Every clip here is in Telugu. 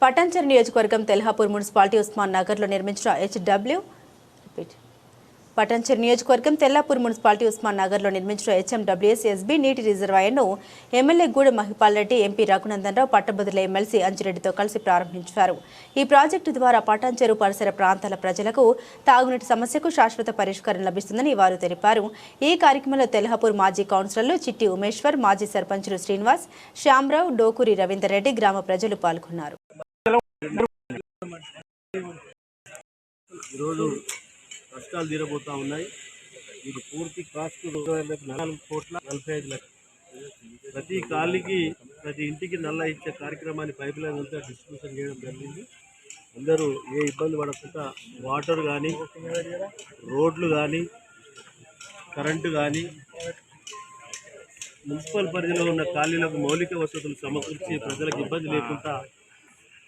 పటాన్చెరు నియోజకవర్గం తెల్హాపూర్ మున్సిపాలిటీ ఉస్మాన్ నగర్లో నిర్మించిన పటాన్చెరు నియోజకవర్గం తెల్లాపూర్ మున్సిపాలిటీ ఉస్మాన్ నగర్లో నిర్మించిన హెచ్ఎండబ్ల్యూఎస్ ఎస్బీ నీటి రిజర్వాయర్ను ఎమ్మెల్యే గూడెం మహిపాల్ రెడ్డి, ఎంపీ రఘునందన్ రావు, పట్టభద్రుల ఎమ్మెల్సీ అంజిరెడ్డితో కలిసి ప్రారంభించారు. ఈ ప్రాజెక్టు ద్వారా పటాన్చెరు పరిసర ప్రాంతాల ప్రజలకు తాగునీటి సమస్యకు శాశ్వత పరిష్కారం లభిస్తుందని వారు తెలిపారు. ఈ కార్యక్రమంలో తెల్హాపూర్ మాజీ కౌన్సిలర్లు చిట్టి ఉమేశ్వర్, మాజీ సర్పంచులు శ్రీనివాస్, శ్యామరావు, డోకూరి రవీందర్ రెడ్డి, గ్రామ ప్రజలు పాల్గొన్నారు. కష్టాలు తీరబోతా ఉన్నాయి. ఇది పూర్తి కాస్ట్ 4,45,00,000. ప్రతి కాలనీకి ప్రతి ఇంటికి నల్ల ఇచ్చే కార్యక్రమాన్ని పైప్ లైన్ అంతా డిస్ట్రిబ్యూషన్ చేయడం జరిగింది. అందరూ ఏ ఇబ్బంది పడకుండా వాటర్ కానీ, రోడ్లు కానీ, కరెంటు కానీ, మున్సిపల్ పరిధిలో ఉన్న కాలనీలకు మౌలిక వసతులు సమకూర్చి ప్రజలకు ఇబ్బంది లేకుండా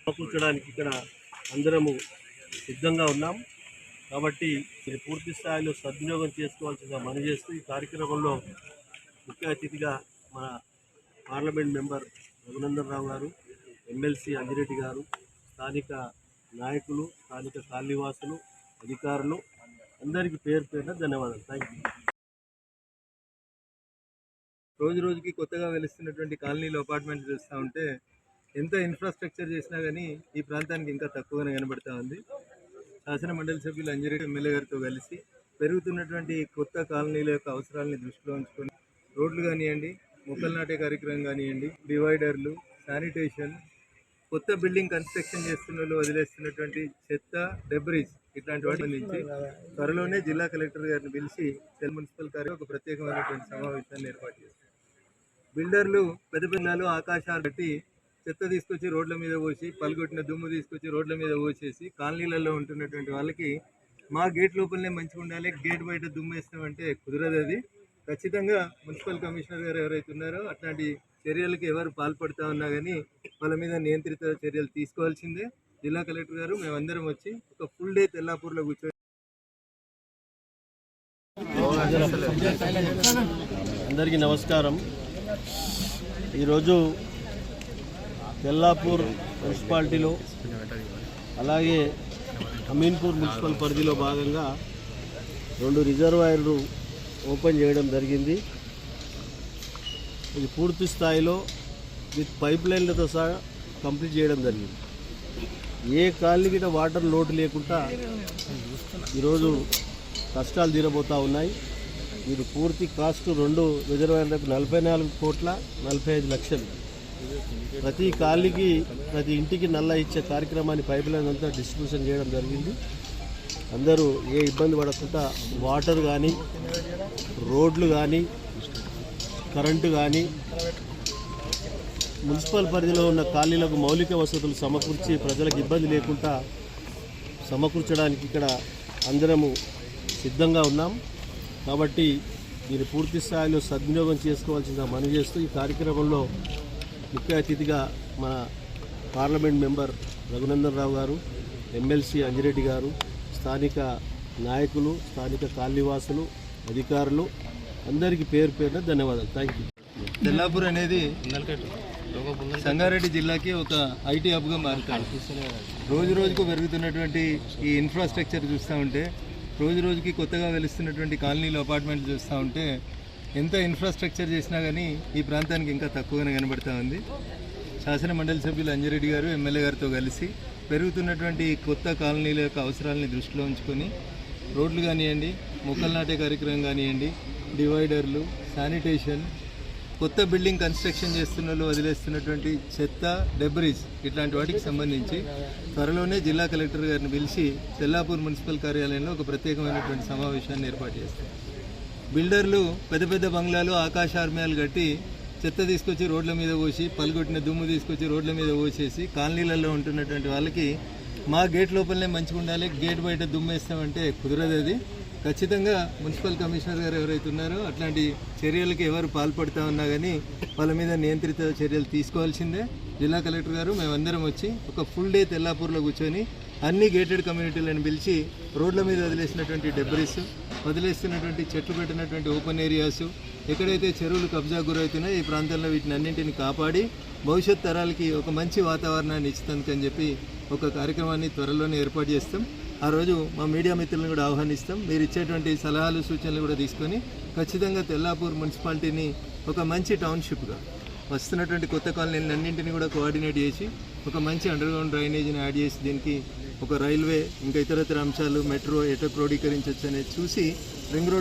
సమకూర్చడానికి ఇక్కడ అందరము సిద్ధంగా ఉన్నాం. కాబట్టి ఇది పూర్తి స్థాయిలో సద్వినియోగం చేసుకోవాల్సిందిగా మనవి చేస్తూ ఈ కార్యక్రమంలో ముఖ్య అతిథిగా మన పార్లమెంట్ మెంబర్ రఘునందన్ రావు గారు, ఎమ్మెల్సీ అంజిరెడ్డి గారు, స్థానిక నాయకులు, స్థానిక కాలనీవాసులు, అధికారులు అందరికీ పేరు పేరున ధన్యవాదాలు. Thank you. రోజు రోజుకి కొత్తగా వెలుస్తున్నటువంటి కాలనీలో అపార్ట్మెంట్ చూస్తూ ఉంటే ఎంత ఇన్ఫ్రాస్ట్రక్చర్ చేసినా కానీ ఈ ప్రాంతానికి ఇంకా తక్కువగానే కనబడుతూ ఉంది. శాసన మండలి సభ్యులు అంజిరెడ్డి ఎమ్మెల్యే గారితో కలిసి పెరుగుతున్నటువంటి కొత్త కాలనీల యొక్క అవసరాలని దృష్టిలో ఉంచుకొని రోడ్లు కానివ్వండి, మొక్కలు నాటే కార్యక్రమం కానివ్వండి, డివైడర్లు, శానిటేషన్, కొత్త బిల్డింగ్ కన్స్ట్రక్షన్ చేస్తున్న వాళ్ళు వదిలేస్తున్నటువంటి చెత్త, డెబ్రీస్ ఇట్లాంటి వాటి నుంచి త్వరలోనే జిల్లా కలెక్టర్ గారిని పిలిచి మున్సిపల్ కార్యం ఒక ప్రత్యేకమైనటువంటి సమావేశాన్ని ఏర్పాటు చేస్తారు. బిల్డర్లు పెద్ద పిల్లలు ఆకాశాలు కట్టి చెత్త తీసుకొచ్చి రోడ్ల మీద పోసి, పలుగొట్టిన దుమ్ము తీసుకొచ్చి రోడ్ల మీద పోసేసి కాలనీలలో ఉంటున్నటువంటి వాళ్ళకి మా గేట్ లోపలనే మంచిగా ఉండాలి, గేట్ బయట దుమ్ము వేస్తామంటే కుదరదు. అది ఖచ్చితంగా మున్సిపల్ కమిషనర్ గారు ఎవరైతే ఉన్నారో అట్లాంటి చర్యలకు ఎవరు పాల్పడుతూ ఉన్నా కానీ వాళ్ళ మీద నియంత్రిత చర్యలు తీసుకోవాల్సిందే. జిల్లా కలెక్టర్ గారు మేమందరం వచ్చి ఒక ఫుల్ డే తెల్లాపూర్లో కూర్చొని అందరికీ నమస్కారం. ఈరోజు తెల్లాపూర్ మున్సిపాలిటీలో అలాగే అమీన్పూర్ మున్సిపల్ పరిధిలో భాగంగా 2 రిజర్వాయర్లు ఓపెన్ చేయడం జరిగింది. ఇది పూర్తి స్థాయిలో విత్ పైప్ లైన్లతో సహా కంప్లీట్ చేయడం జరిగింది. ఏ కాలనీకి వాటర్ లోటు లేకుండా ఈరోజు కష్టాలు తీరబోతూ ఉన్నాయి. ఇది పూర్తి కాస్ట్ 2 రిజర్వాయర్లకు 44,45,00,000. ప్రతి కాలనీకి ప్రతి ఇంటికి నల్ల ఇచ్చే కార్యక్రమాన్ని పైప్ లైన్ అంతా డిస్ట్రిబ్యూషన్ చేయడం జరిగింది. అందరూ ఏ ఇబ్బంది పడకుండా వాటర్ కానీ, రోడ్లు కానీ, కరెంటు కానీ, మున్సిపల్ పరిధిలో ఉన్న కాలనీలకు మౌలిక వసతులు సమకూర్చి ప్రజలకు ఇబ్బంది లేకుండా సమకూర్చడానికి ఇక్కడ అందరము సిద్ధంగా ఉన్నాం. కాబట్టి దీన్ని పూర్తి స్థాయిలో సద్వినియోగం చేసుకోవాల్సిందిగా మనవి చేస్తూ ఈ కార్యక్రమంలో ముఖ్య అతిథిగా మన పార్లమెంట్ మెంబర్ రఘునందన్ రావు గారు, ఎమ్మెల్సీ అంజిరెడ్డి గారు, స్థానిక నాయకులు, స్థానిక కాలనీవాసులు, అధికారులు అందరికీ పేరు పేరున ధన్యవాదాలు. Thank you. తెల్లాపూర్ అనేది సంగారెడ్డి జిల్లాకి ఒక ఐటీ హబ్గా మారుతుంది. రోజు రోజుకు పెరుగుతున్నటువంటి ఈ ఇన్ఫ్రాస్ట్రక్చర్ చూస్తూ ఉంటే, రోజు రోజుకి కొత్తగా వెలుస్తున్నటువంటి కాలనీలో అపార్ట్మెంట్లు చూస్తూ ఉంటే ఎంత ఇన్ఫ్రాస్ట్రక్చర్ చేసినా కానీ ఈ ప్రాంతానికి ఇంకా తక్కువగానే కనబడుతూ ఉంది. శాసన మండలి సభ్యులు అంజిరెడ్డి గారు, ఎమ్మెల్యే గారితో కలిసి పెరుగుతున్నటువంటి కొత్త కాలనీల యొక్క అవసరాలని దృష్టిలో ఉంచుకొని రోడ్లు కానివ్వండి, మొక్కలు నాటే కార్యక్రమం కానివ్వండి, డివైడర్లు, శానిటేషన్, కొత్త బిల్డింగ్ కన్స్ట్రక్షన్ చేస్తున్న వాళ్ళు వదిలేస్తున్నటువంటి చెత్త, డెబ్రీస్ ఇట్లాంటి వాటికి సంబంధించి త్వరలోనే జిల్లా కలెక్టర్ గారిని పిలిచి తెల్లాపూర్ మున్సిపల్ కార్యాలయంలో ఒక ప్రత్యేకమైనటువంటి సమావేశాన్ని ఏర్పాటు చేస్తారు. బిల్డర్లు పెద్ద పెద్ద బంగ్లాలు, ఆకాశార్మ్యాలు కట్టి చెత్త తీసుకొచ్చి రోడ్ల మీద పోసి, పలుగొట్టిన దుమ్ము తీసుకొచ్చి రోడ్ల మీద పోసేసి కాలనీలలో ఉంటున్నటువంటి వాళ్ళకి మా గేట్ లోపలనే మంచిగా ఉండాలి, గేట్ బయట దుమ్ము వేస్తామంటే కుదరదు. అది ఖచ్చితంగా మున్సిపల్ కమిషనర్ గారు ఎవరైతే ఉన్నారో అట్లాంటి చర్యలకు ఎవరు పాల్పడుతూ ఉన్నా కానీ వాళ్ళ మీద నియంత్రిత చర్యలు తీసుకోవాల్సిందే. జిల్లా కలెక్టర్ గారు మేమందరం వచ్చి ఒక ఫుల్ డే తెల్లాపూర్లో కూర్చొని అన్ని గేటెడ్ కమ్యూనిటీలను పిలిచి రోడ్ల మీద వదిలేసినటువంటి డెబ్రీస్, వదిలేస్తున్నటువంటి చెట్లు పెట్టినటువంటి ఓపెన్ ఏరియాస్, ఎక్కడైతే చెరువులు కబ్జా గురవుతున్నాయో ఈ ప్రాంతంలో వీటిని అన్నింటిని కాపాడి భవిష్యత్ తరాలకి ఒక మంచి వాతావరణాన్ని ఇచ్చేందుకని చెప్పి ఒక కార్యక్రమాన్ని త్వరలోనే ఏర్పాటు చేస్తాం. ఆ రోజు మా మీడియా మిత్రులను కూడా ఆహ్వానిస్తాం. మీరు ఇచ్చేటువంటి సలహాలు సూచనలు కూడా తీసుకొని ఖచ్చితంగా తెల్లాపూర్ మున్సిపాలిటీని ఒక మంచి టౌన్షిప్గా వస్తున్నటువంటి కొత్త కాలనీలను అన్నింటినీ కూడా కోఆర్డినేట్ చేసి ఒక మంచి అండర్గ్రౌండ్ డ్రైనేజీని యాడ్ చేసి దీనికి ఒక రైల్వే ఇంకా ఇతరత్ర అంశాలు మెట్రో ఎట్లా క్రోడీకరించవచ్చు అనేది చూసి రింగ్ రోడ్